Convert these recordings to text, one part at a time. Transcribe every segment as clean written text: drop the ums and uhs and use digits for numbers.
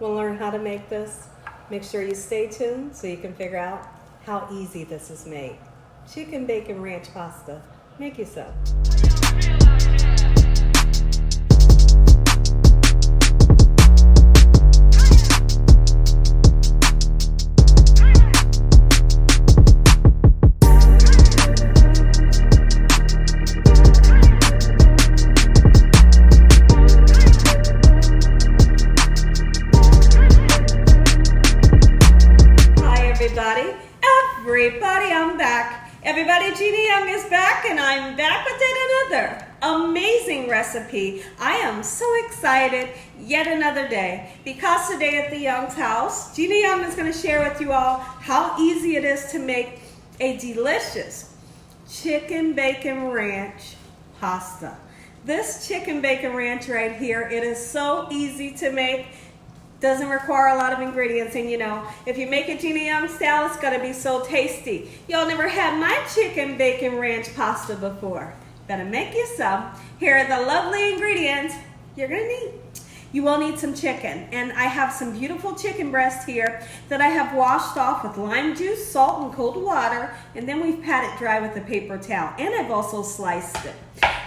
Want to learn how to make this? Make sure you stay tuned so you can figure out how easy this is made. Chicken bacon ranch pasta. Make yourself. Everybody, I'm back. Everybody, Gina is back, and I'm back with yet another amazing recipe. I am so excited. Yet another day, because today at the Young's house, Gina Young is going to share with you all how easy it is to make a delicious chicken bacon ranch pasta. This chicken bacon ranch right here, it is so easy to make. Doesn't require a lot of ingredients, and you know, if you make it Gina Young style, it's gonna be so tasty. Y'all never had my chicken bacon ranch pasta before. Better make you some. Here are the lovely ingredients you're gonna need. You will need some chicken, and I have some beautiful chicken breast here that I have washed off with lime juice, salt, and cold water, and then we've pat it dry with a paper towel, and I've also sliced it.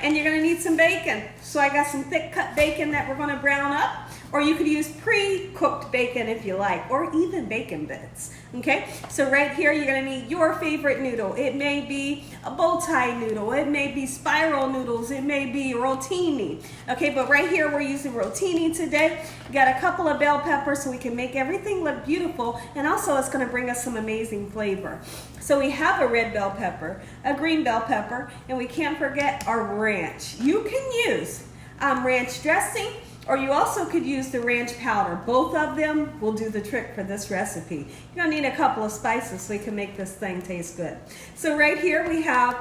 And you're gonna need some bacon. So I got some thick cut bacon that we're gonna brown up, or you could use pre-cooked bacon if you like, or even bacon bits, okay? So right here, you're gonna need your favorite noodle. It may be a bow tie noodle, it may be spiral noodles, it may be rotini, okay? But right here, we're using rotini today. We got a couple of bell peppers so we can make everything look beautiful, and also it's gonna bring us some amazing flavor. So we have a red bell pepper, a green bell pepper, and we can't forget our ranch. You can use ranch dressing, or you also could use the ranch powder. Both of them will do the trick for this recipe. You're gonna need a couple of spices so you can make this thing taste good. So right here we have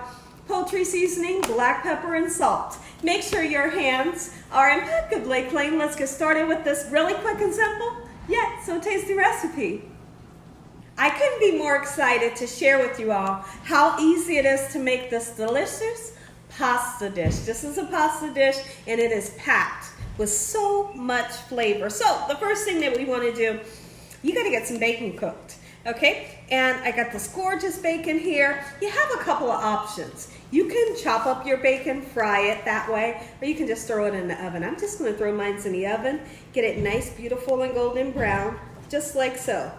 poultry seasoning, black pepper, and salt. Make sure your hands are impeccably clean. Let's get started with this really quick and simple, yet so tasty recipe. I couldn't be more excited to share with you all how easy it is to make this delicious pasta dish. This is a pasta dish, and it is packed with so much flavor. So the first thing that we want to do, you got to get some bacon cooked, okay? And I got this gorgeous bacon here. You have a couple of options. You can chop up your bacon, fry it that way, or you can just throw it in the oven. I'm just going to throw mine in the oven, get it nice, beautiful, and golden brown, just like so.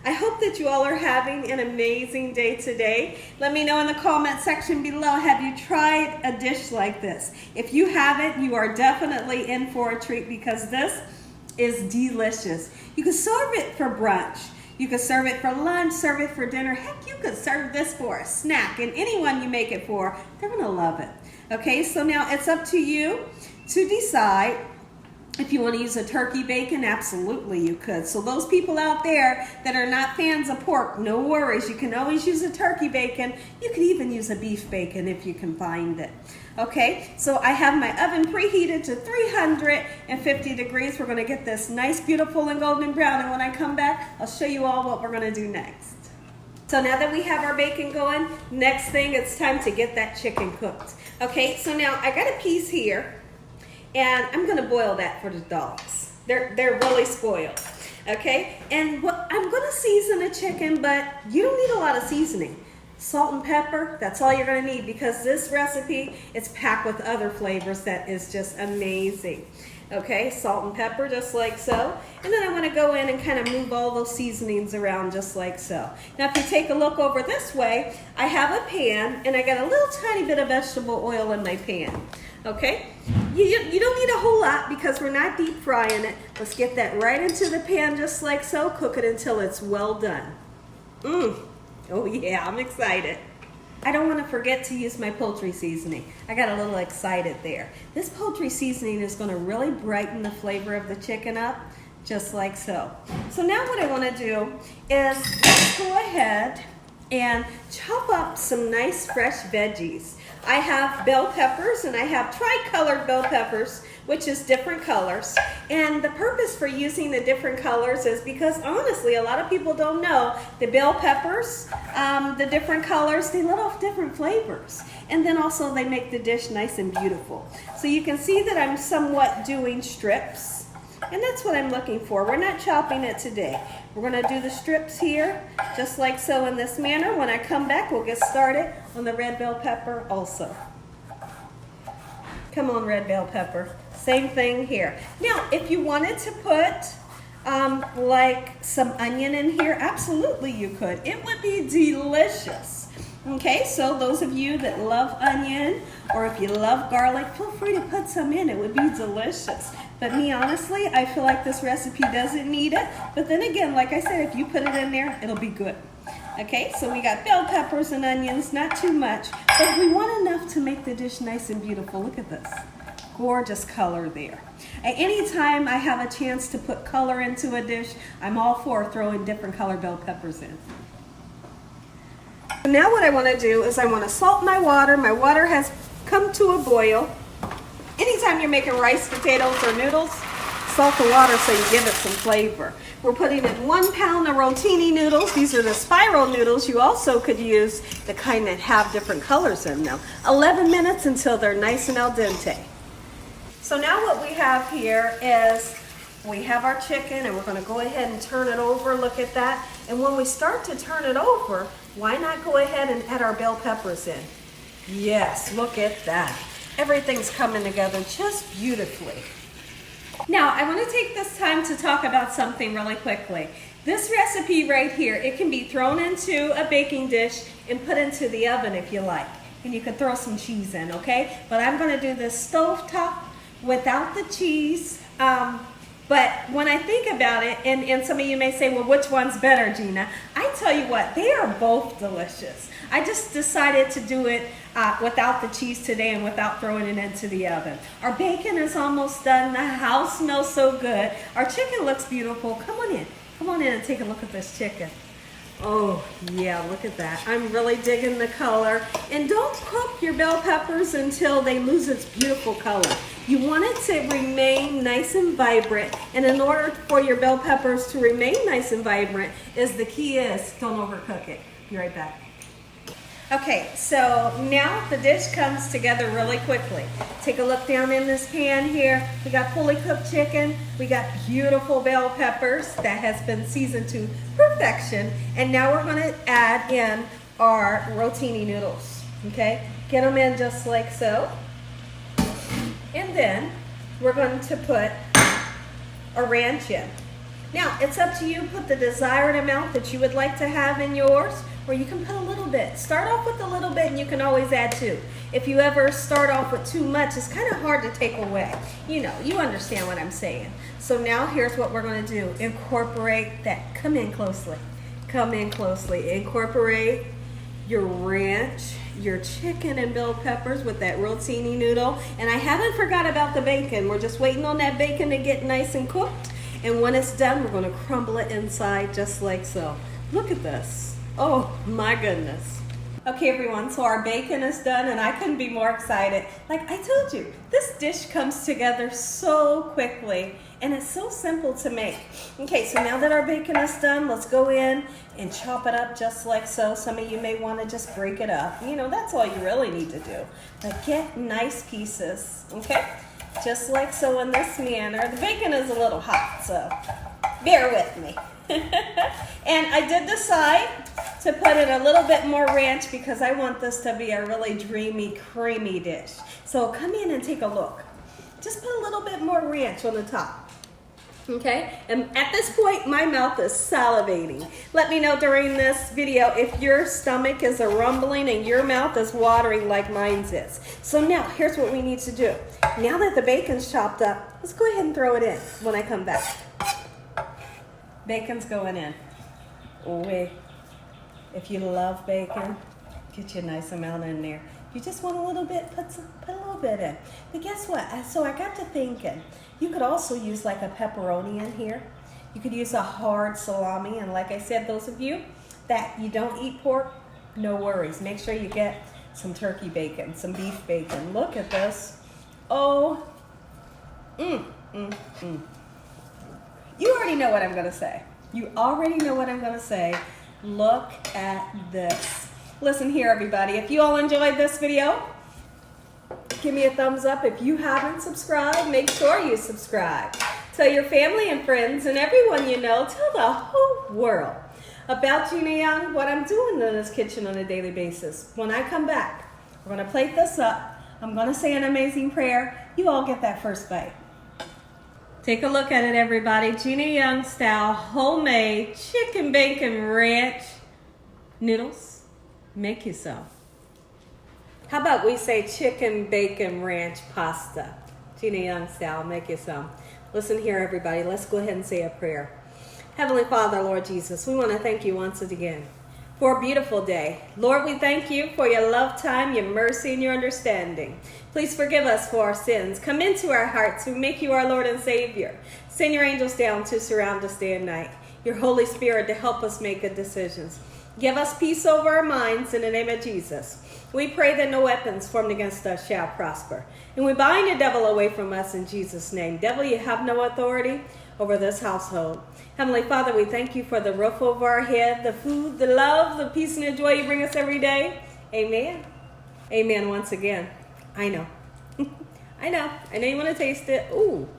I hope that you all are having an amazing day today. Let me know in the comment section below, have you tried a dish like this? If you haven't, you are definitely in for a treat, because this is delicious. You can serve it for brunch. You can serve it for lunch, serve it for dinner. Heck, you could serve this for a snack, and anyone you make it for, they're gonna love it. Okay, so now it's up to you to decide. If you want to use a turkey bacon, absolutely you could. So those people out there that are not fans of pork, no worries. You can always use a turkey bacon. You could even use a beef bacon if you can find it. Okay, so I have my oven preheated to 350 degrees. We're going to get this nice, beautiful, and golden brown. And when I come back, I'll show you all what we're going to do next. So now that we have our bacon going, next thing, it's time to get that chicken cooked. Okay, so now I got a piece here, and I'm gonna boil that for the dogs. They're really spoiled, okay? And what I'm gonna season the chicken, but you don't need a lot of seasoning. Salt and pepper, that's all you're gonna need, because this recipe is packed with other flavors that is just amazing. Okay, salt and pepper, just like so. And then I wanna go in and kind of move all those seasonings around just like so. Now if you take a look over this way, I have a pan, and I got a little tiny bit of vegetable oil in my pan. Okay, you don't need a whole lot because we're not deep frying it. Let's get that right into the pan just like so. Cook it until it's well done. Oh yeah, I'm excited. I don't want to forget to use my poultry seasoning. I got a little excited there. This poultry seasoning is going to really brighten the flavor of the chicken up, just like so. So now what I want to do is let's go ahead and chop up some nice fresh veggies. I have bell peppers, and I have tri-colored bell peppers, which is different colors. And the purpose for using the different colors is because honestly, a lot of people don't know the bell peppers, the different colors, they let off different flavors. And then also they make the dish nice and beautiful. So you can see that I'm somewhat doing strips. And that's what I'm looking for. We're not chopping it today. We're going to do the strips here, just like so in this manner. When I come back, we'll get started on the red bell pepper also. Come on, red bell pepper. Same thing here. Now, if you wanted to put like some onion in here, absolutely you could. It would be delicious. Okay, so those of you that love onion, or if you love garlic, feel free to put some in. It would be delicious. But me, honestly, I feel like this recipe doesn't need it. But then again, like I said, if you put it in there, it'll be good. Okay, so we got bell peppers and onions, not too much, but we want enough to make the dish nice and beautiful. Look at this. Gorgeous color there. At any time I have a chance to put color into a dish, I'm all for throwing different color bell peppers in. Now what I want to do is I want to salt my water. My water has come to a boil. Anytime you're making rice, potatoes, or noodles, salt the water so you give it some flavor. We're putting in 1 pound of rotini noodles. These are the spiral noodles. You also could use the kind that have different colors in them. 11 minutes until they're nice and al dente. So now what we have here is we have our chicken, and we're going to go ahead and turn it over. Look at that. And when we start to turn it over, why not go ahead and add our bell peppers in? Yes, look at that. Everything's coming together just beautifully. Now, I want to take this time to talk about something really quickly. This recipe right here, it can be thrown into a baking dish and put into the oven if you like. And you could throw some cheese in, okay? But I'm going to do this stovetop without the cheese. But when I think about it, and some of you may say, well, which one's better, Gina? I tell you what, they are both delicious. I just decided to do it without the cheese today and without throwing it into the oven. Our bacon is almost done. The house smells so good. Our chicken looks beautiful. Come on in. Come on in and take a look at this chicken. Oh, yeah, look at that. I'm really digging the color. And don't cook your bell peppers until they lose its beautiful color. You want it to remain nice and vibrant. And in order for your bell peppers to remain nice and vibrant, the key is don't overcook it. Be right back. Okay, so now the dish comes together really quickly. Take a look down in this pan here. We got fully cooked chicken. We got beautiful bell peppers that has been seasoned to perfection. And now we're going to add in our rotini noodles. Okay, get them in just like so. And then we're going to put a ranch in. Now, it's up to you. Put the desired amount that you would like to have in yours, or you can put a little bit. Start off with a little bit and you can always add to. If you ever start off with too much, it's kind of hard to take away. You know, you understand what I'm saying. So now here's what we're going to do. Incorporate that. Come in closely. Come in closely. Incorporate your ranch, your chicken and bell peppers with that rotini noodle. And I haven't forgot about the bacon. We're just waiting on that bacon to get nice and cooked. And when it's done, we're going to crumble it inside just like so. Look at this. Oh my goodness. Okay everyone, so our bacon is done and I couldn't be more excited. Like I told you, this dish comes together so quickly and it's so simple to make. Okay, so now that our bacon is done, let's go in and chop it up just like so. Some of you may want to just break it up. You know, that's all you really need to do. But get nice pieces, okay? Just like so in this manner. The bacon is a little hot, so bear with me. And I did decide to put in a little bit more ranch because I want this to be a really dreamy, creamy dish. So come in and take a look. Just put a little bit more ranch on the top. Okay? And at this point, my mouth is salivating. Let me know during this video if your stomach is a rumbling and your mouth is watering like mine's is. So now, here's what we need to do. Now that the bacon's chopped up, let's go ahead and throw it in when I come back. Bacon's going in. Wait. If you love bacon, get you a nice amount in there. You just want a little bit, put a little bit in. But guess what? So I got to thinking, you could also use like a pepperoni in here. You could use a hard salami. And like I said, those of you that you don't eat pork, no worries. Make sure you get some turkey bacon, some beef bacon. Look at this. Oh, You already know what I'm going to say. You already know what I'm going to say. Look at this. Listen here, everybody. If you all enjoyed this video, give me a thumbs up. If you haven't subscribed, make sure you subscribe. Tell your family and friends and everyone you know. Tell the whole world about Gina Young, what I'm doing in this kitchen on a daily basis. When I come back, we're going to plate this up. I'm going to say an amazing prayer. You all get that first bite. Take a look at it, everybody. Gina Young style homemade chicken bacon ranch noodles. Make you some. How about we say chicken bacon ranch pasta? Gina Young style, make you some. Listen here, everybody. Let's go ahead and say a prayer. Heavenly Father, Lord Jesus, we want to thank you once again for a beautiful day. Lord, we thank you for your love time, your mercy, and your understanding. Please forgive us for our sins. Come into our hearts. We make you our Lord and Savior. Send your angels down to surround us day and night. Your Holy Spirit to help us make good decisions. Give us peace over our minds in the name of Jesus. We pray that no weapons formed against us shall prosper. And we bind the devil away from us in Jesus' name. Devil, you have no authority over this household. Heavenly Father, we thank you for the roof over our head, the food, the love, the peace, and the joy you bring us every day. Amen. Amen once again. I know. I know you want to taste it. Ooh,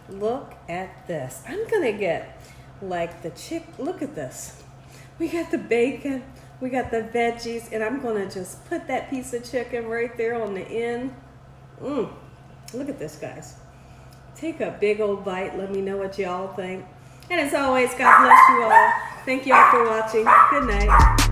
look at this. I'm going to get like the look at this. We got the bacon, we got the veggies, and I'm going to just put that piece of chicken right there on the end. Look at this, guys. Take a big old bite. Let me know what y'all think. And as always, God bless you all. Thank you all for watching. Good night.